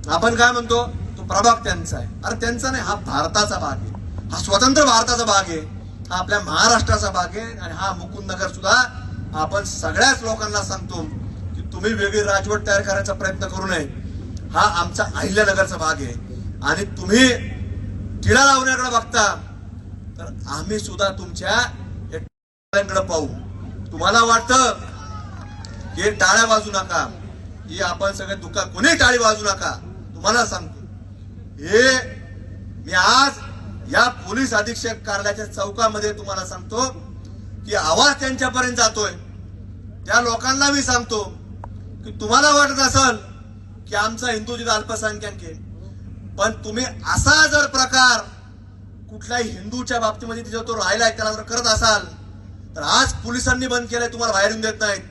आपण काय म्हणतो तो प्रभाग त्यांचा आहे. अरे त्यांचा नाही, हा भारताचा भाग आहे, हा स्वतंत्र भारताचा भाग आहे, हा आपल्या महाराष्ट्राचा भाग आहे. आणि हा मुकुंदनगर सुद्धा आपण सगळ्याच लोकांना सांगतो की तुम्ही वेगळी राजवट तयार करायचा प्रयत्न करू नये. हा आमचा अहिल्यानगरचा भाग आहे. आणि तुम्ही टिळा लावण्याकडे बघता तर आम्ही सुद्धा तुमच्या कडे पाहू. तुम्हाला वाटतं की टाळ्या वाजू नका, की आपण सगळे दुःखा कोणी टाळी वाजू नका. तुम्हाला सांगतो हे मी आज या पोलीस अधीक्षक कार्यालयाच्या चौकामध्ये तुम्हाला सांगतो की आवाज त्यांच्यापर्यंत जातोय. त्या लोकांना मी सांगतो की तुम्हाला वाटत असेल की आमचा हिंदू जिथं अल्पसंख्याक आहे, पण तुम्ही असा जर प्रकार कुठल्याही हिंदूच्या बाबतीमध्ये तिथे तो राहिलाय त्याला जर करत असाल तर आज पोलिसांनी बंद केलंय, तुम्हाला बाहेर येऊन देत नाहीत.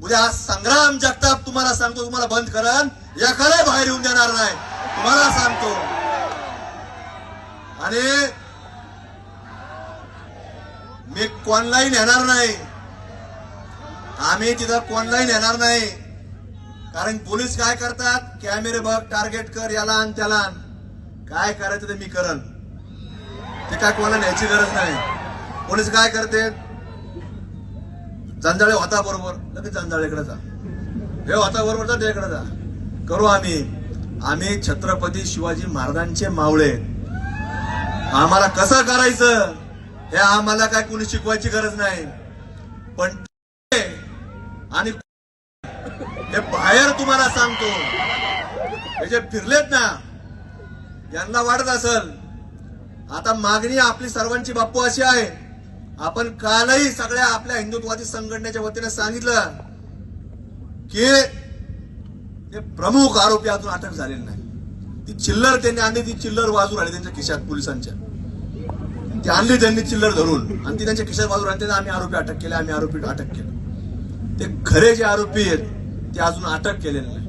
उद्या आज संग्राम जगताप तुम्हाला सांगतो तुम्हाला बंद करन, एकाला बाहेर येऊन देणार नाही, तुम्हाला सांगतो. आणि मी कोणलाही नेणार नाही, आम्ही तिथं कोणलाही नेणार नाही. कारण पोलीस काय करतात, कॅमेरे बघ, टार्गेट कर, याला आण त्याला आण, काय करायचं ते मी करन, ते काय कोणाला न्यायची गरज नाही. पोलीस काय करते, जंजाळे होता बरोबर लगेच जंजाळेकडे जा, हे होता बरोबर तर त्याकडे जा, करू आम्ही छत्रपती शिवाजी महाराजांचे मावळे. आम्हाला कसं करायचं हे आम्हाला काय कोणी शिकवायची गरज नाही. पण आणि हे बाहेर तुम्हाला सांगतो, हे जे फिरलेत ना यांना वाटत असेल आता मागणी आपली सर्वांची बाप्पू अशी आहे. आपण कालही सगळ्या आपल्या हिंदुत्वादी संघटनेच्या वतीने सांगितलं की ते प्रमुख आरोपी अजून अटक झालेले नाही. ती चिल्लर त्यांनी आणली, ती चिल्लर बाजू राहिली त्यांच्या खिशात पोलिसांच्या, ती आणली त्यांनी चिल्लर धरून आणि ती त्यांच्या खिशात बाजू राहिली. आम्ही आरोपी अटक केले, आम्ही आरोपी अटक केले. ते खरे जे आरोपी आहेत ते अजून अटक केलेले नाही.